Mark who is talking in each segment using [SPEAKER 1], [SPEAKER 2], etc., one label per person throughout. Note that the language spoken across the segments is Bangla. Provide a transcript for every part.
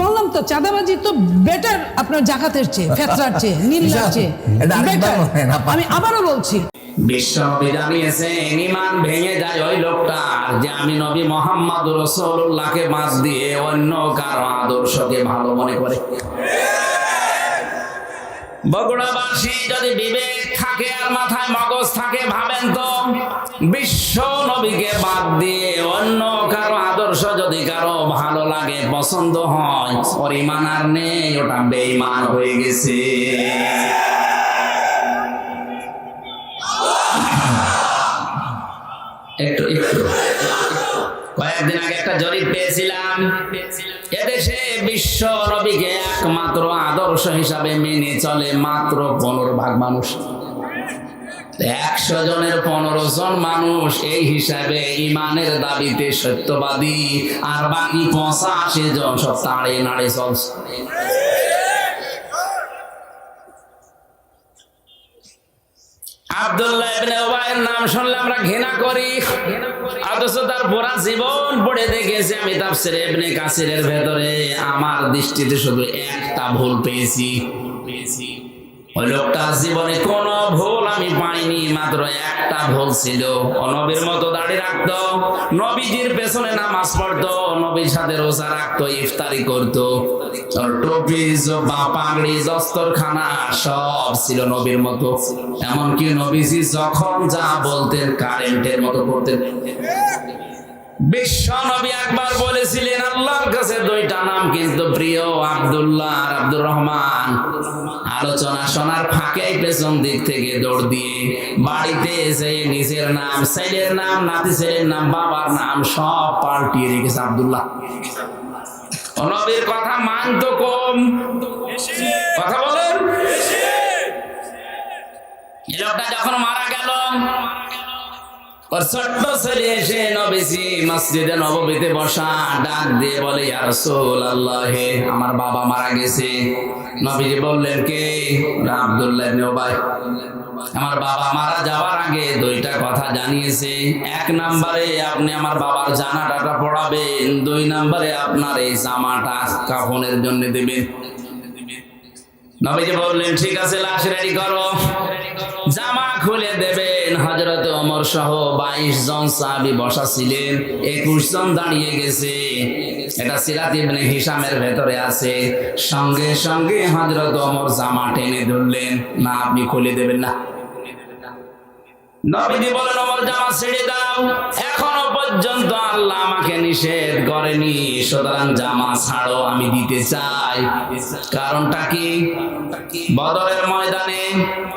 [SPEAKER 1] বললাম তো চাঁদাবাজি তো বেটার আপনার জাকাতের চেয়ে, ফেতরার চেয়ে, নীলার চেয়ে বেটার। আমি আবারও বলছি,
[SPEAKER 2] বিশ্বনবী জানিয়েছেন ঈমান ভেঙে যায় ওই লোকটা যে আমি নবী মুহাম্মদ রাসূলুল্লাহকে বাদ দিয়ে অন্য কারো আদর্শকে ভালো মনে করে। বগুড়াবাসী যদি বিবেক থাকে আর মাথায় মগজ থাকে, ভাবেন তো বিশ্ব নবীকে বাদ দিয়ে অন্য কারো আদর্শ যদি কারো ভালো লাগে, পছন্দ হয়, ওর ঈমান আর নেই, ওটা বেঈমান হয়ে গেছে। একটু কয়েকদিন আগে একটা জরিপ পেয়েছিলাম, এদেশে বিশ্ব নবীকে একমাত্র আদর্শ হিসাবে মেনে চলে মাত্র 15% মানুষ। 100 জনের 15 জন মানুষ এই হিসাবে ইমানের দাবিতে সত্যবাদী, আর বাকি 85 জন সব তাড়ে নাড়ে চলছে। আব্দুল্লাহ ইবনে উবাইয়ের নাম শুনলে আমরা ঘৃণা করি, অথচ তার পুরা জীবন পড়ে দেখেছি আমি তাফসীরে ইবনে কাসিরের ভেতরে আমার দৃষ্টিতে শুধু একটা ভুল পেয়েছি। ওই লোকটার জীবনে কোনো ভুল আমি পাইনি, মাত্র একটা ভুল ছিল। ও নবীর মতো দাড়ি রাখতো, নবীজির পেছনে নামাজ পড়তো, নবীর সাথে রোজা রাখতো, ইফতারি করতো, ওর টুপি, জুব্বা, পাগড়ি, দস্তরখানা সব ছিল নবীর মতো। এমনকি নবীজি যখন যা বলতেন কারেন্টের মতো করতেন। বিশ্ব নবী একবার বলেছিলেন আল্লাহর কাছে 2টা নাম কিন্তু প্রিয়, আব্দুল্লাহ আর আব্দুর রহমান। আলোচনা শোনার ফাঁকে পেছন দিক থেকে দৌড় দিয়ে বাড়িতে এসে নিজের নাম, ছেলের নাম, নাতি ছেলের নাম, বাবার নাম সব পাল্টিয়ে রেখেছে আব্দুল্লাহ। নবীর কথা মানতো কম, কথা বলেন। এই লোকটা যখন মারা গেল, ওর ছোট্ট ছেলে এসে নবীজি মসজিদে নববীতে বসা, ডাক দিয়ে বলে ইয়া রাসূলুল্লাহ, আমার বাবা মারা গেছে। নবীজি বললেন কে? আব্দুল্লাহ ইবনে উবাই। আমার বাবা মারা যাওয়ার আগে 2টা কথা জানিয়েছে। 1 নম্বরে আপনি আমার বাবার জানাজাটা পড়াবেন, 2 নম্বরে আপনার এই জামাটা কাফনের জন্য দেবেন। নবীজি বললেন ঠিক আছে, লাশ রেডি করো। জামা খুলে দেবেন। হযরত ওমর সহ 22 জন সাহাবী বসা ছিলেন, 21 জন দাঁড়িয়ে গেছে। এটা সিরাত ইবনে হিশামের ভেতরে আছে। সঙ্গে সঙ্গে হযরত ওমর জামা টেনে ধরলেন, না আপনি খুলে দেবেন না। নবীজি বলেন ওমর জামা ছেড়ে দাও, এখনো পর্যন্ত আল্লাহ আমাকে নিষেধ করেনি, সুতরাং জামা ছাড়ো, আমি দিতে চাই। কারণটা কি? বদরের ময়দানে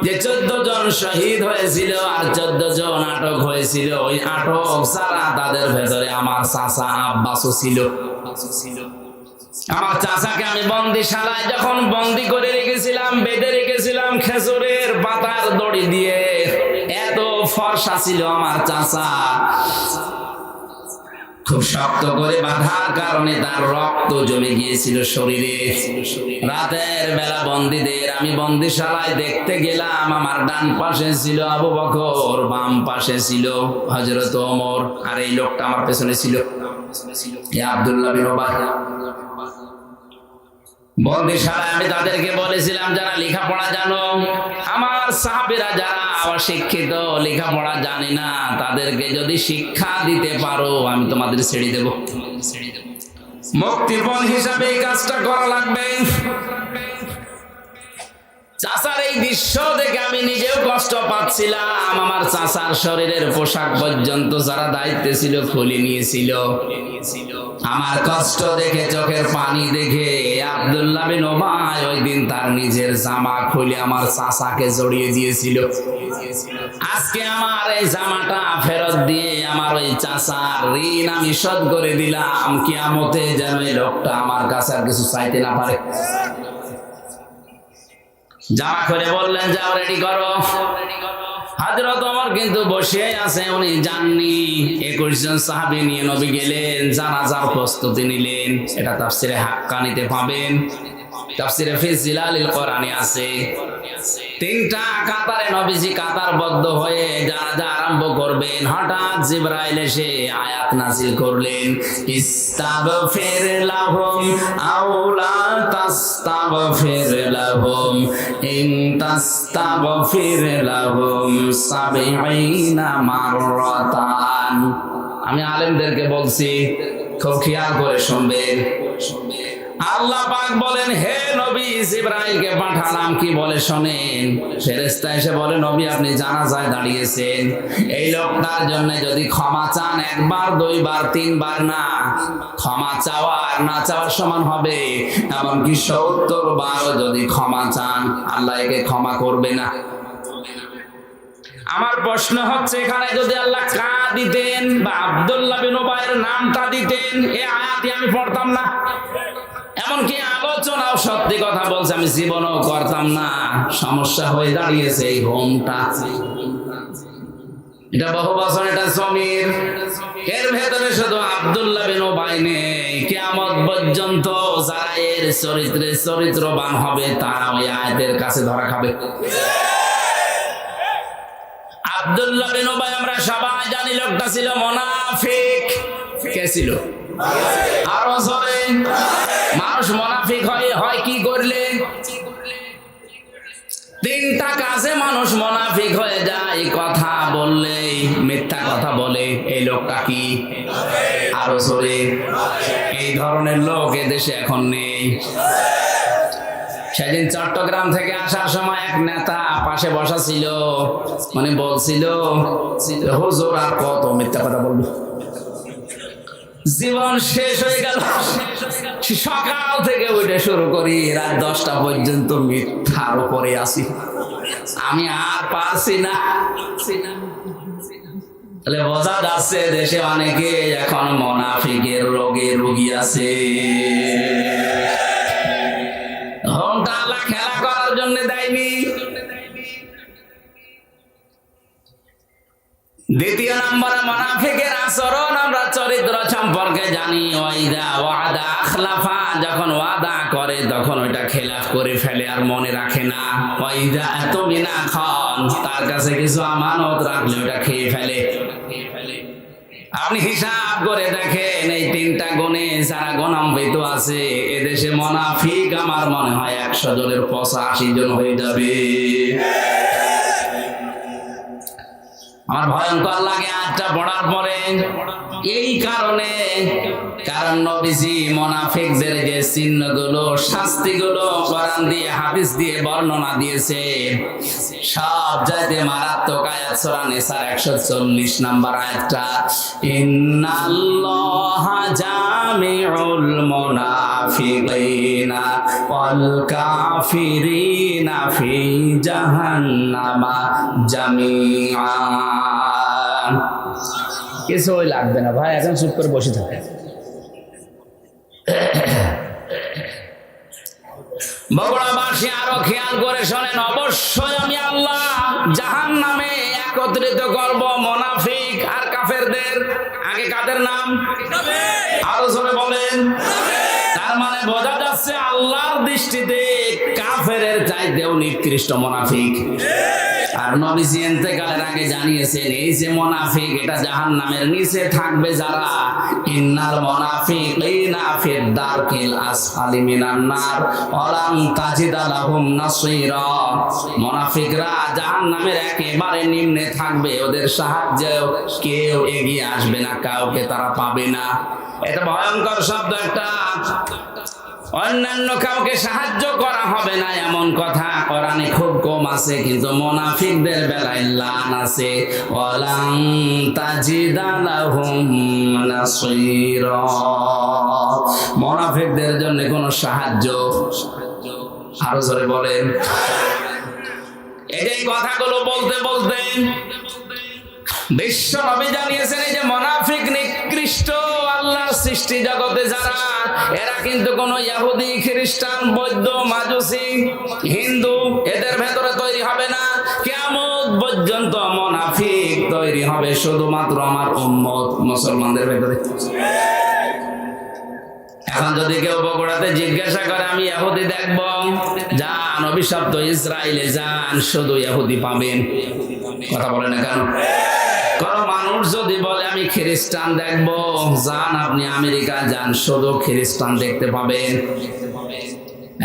[SPEAKER 2] যে 14 জন শহীদ হয়েছিল আর 14 জন আটক হয়েছিল, ওই আটক ছাড়া তাদের ভেতরে আমার চাচা আব্বাসও ছিল। আমার চাচাকে আমি বন্দিশালায় যখন বন্দি করে রেখেছিলাম, বেঁধে রেখেছিলাম খেজুরের পাতার দড়ি দিয়ে, এত ফর্সা ছিল আমার চাচা। খুব শক্ত করে বাঁধার কারণে তার রক্ত জমে গিয়েছিল শরীরে। রাতের বেলা বন্দীদের আমি বন্দিশালায় দেখতে গেলাম, আমার ডান পাশে ছিল আবু বকর, বাম পাশে ছিল হযরত ওমর, আর এই লোকটা আমার পেছনে ছিল আব্দুল্লাহ বিন উবাই। বন্দিশালায় আমি তাদেরকে বলেছিলাম যারা লেখাপড়া জানো, আমার সাহাবীরা যারা অশিক্ষিত, লেখাপড়া জানে না, তাদেরকে যদি শিক্ষা দিতে পারো আমি তোমাদের ছেড়ে দেব। মুক্তিপণ হিসাবে এই কাজটা করা লাগবে। চাচার এই দৃশ্য দেখে আমি নিজেও কষ্ট পাচ্ছিলাম। আমার চাচার শরীরের পোশাক পর্যন্ত যারা দায়িত্বে ছিল খুলে নিয়েছিল। আমার কষ্ট দেখে, চোখের পানি দেখে আব্দুল্লাহ বিন উবাই ওই দিন তার নিজের জামা খুলে আমার চাচাকে জড়িয়ে দিয়েছিল। আজকে আমার এই জামাটা ফেরত দিয়ে আমার ওই চাচার ঋণ আমি শোধ করে দিলাম। কিয়ামতে যেন এই লোকটা আমার কাছে আর কিছু চাইতে না পারে। জামা খুলে বললেন যাও রেডি করো। হযরত ওমর কিন্তু বসে আছে, উনি যাননি। 21 জন সাহাবী নিয়ে নবী গেলেন, জানাজার প্রস্তুতি নিলেন। এটা তাফসীরে হাক্কানিতে পাবেন। তাফসিরে ফি জিলালিল কোরআনে আছে, তিনটা কাতারে নবীজি কাতারবদ্ধ হয়ে জানাজা আরম্ভ করবেন, হঠাৎ জিবরাইল এসে আয়াত নাযিল করলেন, ইস্তাগফির লাহুম আও লা তাস্তাগফির লাহুম ইন তাস্তাগফির লাহুম ৭০ মাররাতান। আমি আলেমদেরকে বলছি, খুব খেয়াল করে শুনবেন। আল্লাহ পাক বলেন, হে নবী জিবরাইলকে পাঠালাম, কি বলে শোনেন। ফেরেশতা এসে বলে, নবী আপনি জানাজায় দাঁড়িয়েছেন, এই লোকটার জন্য যদি ক্ষমা চান, একবার, দুইবার, তিনবার না, ক্ষমা চাওয়া আর না চাওয়ার সমান হবে। এমনকি ৭০ বারও যদি ক্ষমা চান, আল্লাহ একে ক্ষমা করবে না। আমার প্রশ্ন হচ্ছে, এখানে যদি আল্লাহ কা দিতেন বা আব্দুল্লাহ বিন উবাইয়ের নামটা দিতেন, এই আয়াতই আমি পড়তাম না। এমনকি আলোচনাও সত্যি কথা বলছে, আমি জীবনও করতাম না। সমস্যা হয়ে দাঁড়িয়েছে এই হোমটা, এটা বহু বছর, এটা জমির, এর ভেতরে শুধু আব্দুল্লাহ বিন উবাই নেই। কিয়ামত পর্যন্ত যারা এর চরিত্রে চরিত্রবান হবে, তারা ওই আয়াতের কাছে ধরা খাবে। আব্দুল্লাহ বিন উবাই আমরা সবাই জানি, লোকটা ছিল মুনাফিক। কে ছিল? আরো জোরে। মানুষ মুনাফিক হয় কি করলে? তিনটা কাজে মানুষ মুনাফিক হয়ে যায়। কথা বললে মিথ্যা কথা বলে, এই লোকটা কি? আরো জোরে। এই ধরনের লোক এদেশে এখন নেই। সেদিন চট্টগ্রাম থেকে আসার সময় এক নেতা পাশে বসা ছিল, মানে বলছিল, হুজুর আর কত মিথ্যা কথা বলবো, জীবন শেষ হয়ে গেল, সকাল থেকে উঠে শুরু করি রাত 10টা পর্যন্ত মিথ্যার উপরে আসি, আমি আর পারছি না। তাহলে বোঝা যাচ্ছে দেশে অনেকে এখন মুনাফিকের রোগে রোগী আছে। হোমটা আল্লাহ খেলা করার জন্য দেয়নি। দ্বিতীয় নম্বরে মুনাফিকের আচরণ আমরা চরিত্র সম্পর্কে জানি। ওয়াইদা ওয়াদা আখলাফা, যখন ওয়াদা করে তখন ওইটা খেলাফ করে ফেলে আর মনে রাখে না। ওয়াইদা আতমিনা খান, তার কাছে কিছু আমানত রাখলে ওটা খেয়ে ফেলে। আপনি হিসাব করে দেখেন, এই তিনটা গুণে যারা গুণান্বিত আছে এদেশে মুনাফিক আমার মনে হয় 100 জনের 85 জন হয়ে যাবে। আমার ভয়ঙ্কর লাগে আজটা পড়ার পরে, এই কারণে, কারণ নবীজি মুনাফিকদের যে চিহ্নগুলো, শাস্তিগুলো কোরআন দিয়ে হাদিস দিয়ে বর্ণনা দিয়েছে, সব চাইতে মারাত্মক আয়াত সূরা নিসার 140 নম্বর আয়াতটা, ইন্নাল্লাহা জামিউল মুনাফিকিনা ওয়াল কাফিরিনা ফি জাহান্নামা জামিআ। কিছুই লাগবে না ভাই, এখন চুপ করে বসে থাকে। বগুড়াবাসী আরো খেয়াল করে শোনেন, অবশ্যই আমি আল্লাহ জাহান্নামে একত্রিত করব মুনাফিক আর কাফেরদের। আগে কাদের নাম? আরো জোরে বলেন। তার মানে বোঝা যাচ্ছে আল্লাহর দৃষ্টিতে কাফেরের চাইতেও নিকৃষ্ট মুনাফিক। আর নবীজি ইন্তেকালের আগে জানিয়েছেন, এই যে মুনাফিক, এটা জাহান্নামের নিচে থাকবে যারা, ইন্নাল মুনাফিকিনা ফিদ দারকিল আসফালি মিনান নার ওয়া লান তাজিদা লাহুম নাসীরা। মুনাফিকরা জাহান্নামের একেবারে নিম্নে থাকবে, ওদের সাহায্যে কেউ এগিয়ে আসবে না, কাউকে তারা পাবে না। এটা ভয়ঙ্কর শব্দ একটা। অন্যান্য কাউকে সাহায্য করা হবে না এমন কথা কোরআনে খুব কম আছে, কিন্তু মুনাফিকদের বেলায় লান আছে, ওয়ালান তাজিদা লাহুম নাসীরা। মুনাফিকদের জন্য কোনো সাহায্য, আরো জোরে বলেন। এই কথাগুলো বলতে বলতে বিশ্ব নবী জানিয়েছেন, এই যে মুনাফিক নিকৃষ্ট আল্লাহর সৃষ্টি জগতে যারা, এরা কিন্তু কোন ইহুদি, খ্রিস্টান, বৌদ্ধ, মাজুসি, হিন্দু এদের ভেতরে তৈরি হবে না। কিয়ামত পর্যন্ত মুনাফিক তৈরি হবে শুধুমাত্র আমার উম্মত মুসলমানদের ভেতরে। এখন যদি কেউ বগুড়াতে জিজ্ঞাসা করে আমি ইহুদি দেখব, যান অভিশপ্ত ইসরায়েলে যান, শুধু ইহুদি পাবেন। কথা বলে না কেন? কোন মানুষ যদি বলে আমি খ্রিস্টান দেখব, যান আপনি আমেরিকা যান, শুধু খ্রিস্টান দেখতে পাবেন।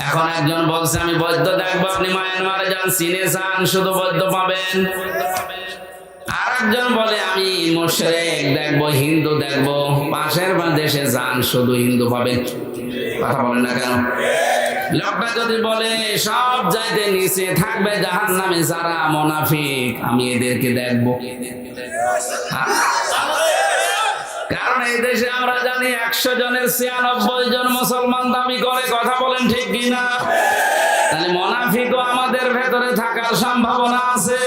[SPEAKER 2] এখন একজন বলছে আমি বৌদ্ধ দেখবো, আপনি মায়ানমারে যান, চীনে যান, শুধু বৌদ্ধ পাবেন। আর একজন বলে আমি মুশরিক দেখবো, হিন্দু দেখবো, পাশের দেশে যান, শুধু হিন্দু পাবেন। কথা বলেন না কেন? লোকটা যদি বলে সব যাইতে নিচে থাকবে জাহান্নামে যারা মুনাফিক, আমি এদেরকে দেখবো। কারণ এই দেশে আমরা জানি 100 জনের 96 জন মুসলমান দাবি করে। কথা বলেন ঠিক কিনা? তাহলে মুনাফিকও আমাদের ভেতরে থাকার সম্ভাবনা আছে।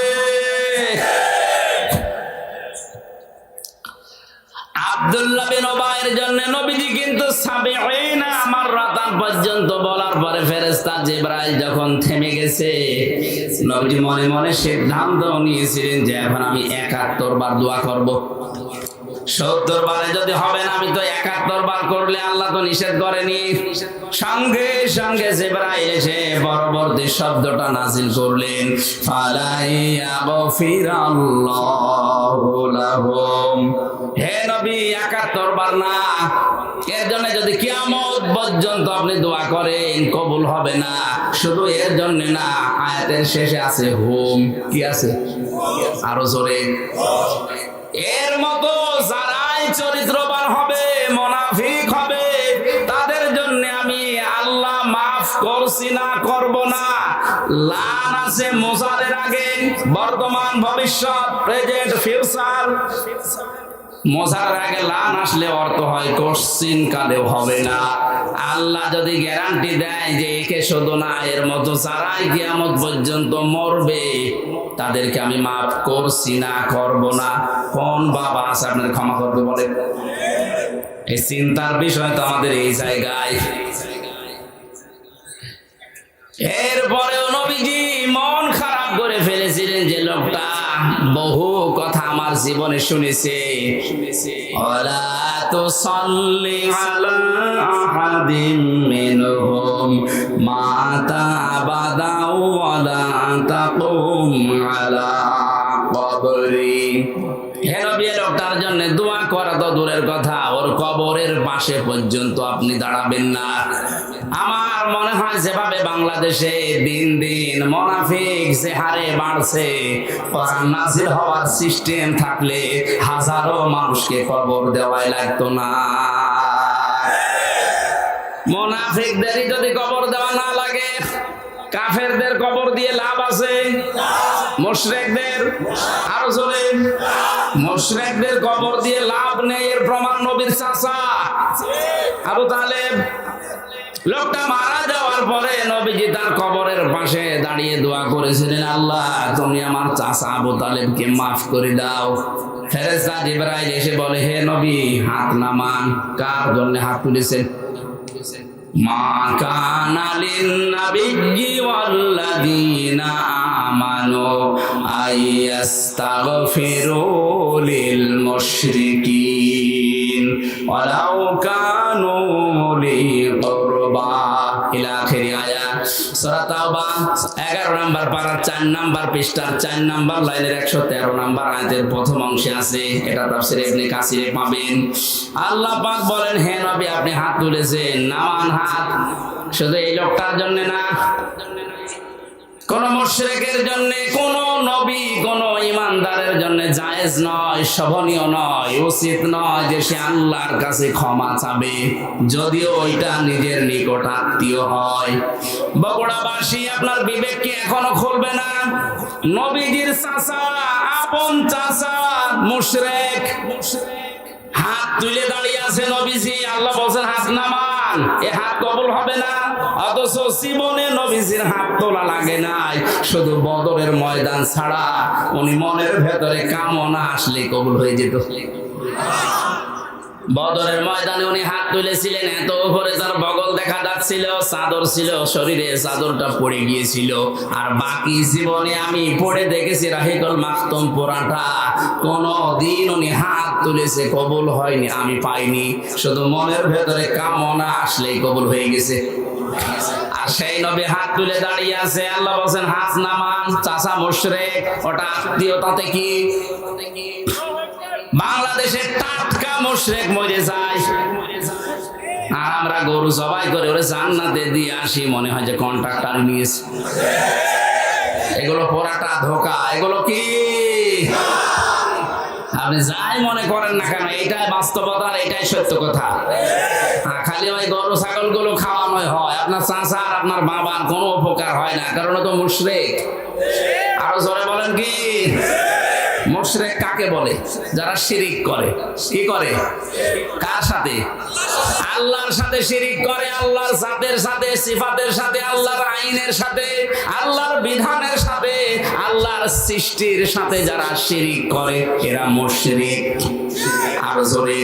[SPEAKER 2] আব্দুল্লাহ বিন উবাইয়ের জন্য নবীজি কিন্তু 70 মাররাতান পর্যন্ত বলার পরে ফেরেশতা জিবরাইল যখন থেমে গেছে, নবীজি মনে মনে সিদ্ধান্ত নিয়েছিলেন যে এখন আমি 71 বার দোয়া করব। 70 বারে যদি হবে না, আমি তো 71 বার করলে আল্লাহ তো নিষেধ করেনি। সঙ্গে সঙ্গে জিবরাইল এসে পরবর্তী শব্দটা নাযিল করলেন, ফালাইয়াগফিরাল্লাহু লাহুম। হে নবী, 71 বার না, এর জন্য যদি কিয়ামত পর্যন্ত আপনি দোয়া করেন কবুল হবে না। শুধু এর জন্য না, আয়াতের শেষে আছে হুম। কি আছে? আরো জোরে। এর মতো যারাই চরিত্রবান হবে, মুনাফিক হবে, তাদের জন্য আমি আল্লাহ মাফ করছি না, করব না। লান আছে মুসারের আগে, বর্তমান, ভবিষ্যৎ, প্রেজেন্ট, ফিউচার। মোজার আগে লান আসলে অর্থ হয় কোশ্চিন কালেও হবে না। আল্লাহ যদি গ্যারান্টি দেয় যে একে শুধু না, এর মতো যারাই কিয়ামত পর্যন্ত মরবে তাদেরকে আমি মাফ করছি না, করব না, কোন বাবা আছে আপনার ক্ষমা করবে বলে? এই চিন্তার বিষয় তো আমাদের এই জায়গায়। এরপরেও নবীজি মন খারাপ করে ফেলেছিলেন যে লোকটা বহু কথা আমার জীবনে শুনেছে। ওয়ালা তুসাল্লি আলা আহাদিম মিনহুম মাতা আবাদা ওয়ালা তাকুম আলা কবরি। হে নবী, লোকটার জন্য দোয়া করা তো দূরের কথা, ওর কবরের পাশে পর্যন্ত আপনি দাঁড়াবেন না। আমার মনে হয় যেভাবে বাংলাদেশে দিন দিন মুনাফিক যে হারে বাড়ছে, কোরআন নাযিল হওয়ার সিস্টেম থাকলে হাজারো মানুষকে কবর দেওয়াই লাগতো না। মুনাফিকদেরই যদি কবর দেওয়া না লাগে, কাফেরদের কবর দিয়ে লাভ আছে? মুশরিকদের? আরো জোরে। মুশরিকদের কবর দিয়ে লাভ নেই। এর প্রমাণ নবীর চাচা আবু তালেব। লোকটা মারা যাওয়ার পরে নবীজি তার কবরের পাশে দাঁড়িয়ে দোয়া করেছিলেন, আল্লাহ তুমি আমার চাচা আবু তালেবকে মাফ করে দাও। ফেরেশতা জিবরাইল এসে বলে, হে নবী হাত নামান। কার জন্য হাত তুলেছেন? মা কানা লিন-নাবিয়্যি ওয়াল্লাযীনা আমানু আইয়াস্তাগফিরু লিল মুশরিকিন ওয়ালাউ কানু উলি কুরবা ইলা আখির আয়াত। সূরা তাওবা 11 নম্বর পারার 4 নম্বর পৃষ্ঠার 4 নম্বর লাইনের 113 নম্বর আয়াতের প্রথম অংশে আছে। এটা তাফসীর ইবনে কাসিরে পাবেন। আল্লাহ পাক বলেন, হে নবী আপনি হাত তুলেছেন, নামান হাত। শুধু এই লোকটার জন্য না, কোন মুশরিকের জন্য, কোন নবী, কোন ঈমানদারের জন্য জায়েজ নয়, শোভনীয় নয়, উচিত নয় যে সে আল্লাহর কাছে ক্ষমা চাবে, যদিও ওইটা নিজের নিকট আত্মীয় হয়। বগুড়াবাসী আপনার বিবেক কি এখনো খুলবে না? নবীজির চাচা, আপন চাচা মুশরিক, হাত তুলে দাঁড়িয়ে আছে নবীজি। আল্লাহ বলছেন হাত নামান, এ হাত কবুল হবে না। অথচ জীবনে নবীজির হাত তোলা লাগে নাই, শুধু বদরের ময়দান ছাড়া উনি মনের ভেতরে কামনা আসলে কবুল হয়ে যেত। বদরের ময়দানে উনি হাত তুলেছিলেন, এত উপরে তার বগল দেখা যাচ্ছিল, চাদর ছিল শরীরে, চাদরটা পড়ে গিয়েছিল। আর বাকি জীবনে আমি পড়ে দেখেছি রাহিকুল মাকতুম পোড়াটা, কোনো দিন উনি হাত তুলেছে কবুল হয়নি, আমি পাইনি। শুধু মনের ভেতরে কামনা আসলেই কবুল হয়ে গেছে। আর সেই নবী হাত তুলে দাঁড়িয়ে আছে, আল্লাহ বলছেন হাত নামান। চাচা মুশরিক, ওটা আত্মীয়তাতে কি? বাংলাদেশের টাটকা মুশরিক মরে যায়, আর আমরা গরু জবাই করে ওরে জান্নাতে দিয়ে আসি, মনে হয় যে কন্ট্রাক্টর নিয়েছে। এগুলো পোড়াটা ধোকা, এগুলো কি? আপনি যাই মনে করেন না কেন, এটাই বাস্তবতা, আর এটাই সত্য কথা। খালি ওই গরু ছাগল গুলো খাওয়ানোই হয়, আপনার চাচা আর আপনার বাবার কোনো উপকার হয় না, কারণ ও তো মুশরিক। আরো জোরে বলেন কি? মুশরিক কাকে বলে? যারা শিরিক করে। কি করে? কার সাথে? আল্লাহর সাথে শিরিক করে, আল্লাহর জাতের সাথে, সিফাতের সাথে, আল্লাহর আইনের সাথে, আল্লাহর বিধানের সাথে, আল্লাহর সৃষ্টির সাথে যারা শিরিক করে এরা মুশরিক। আর জোরে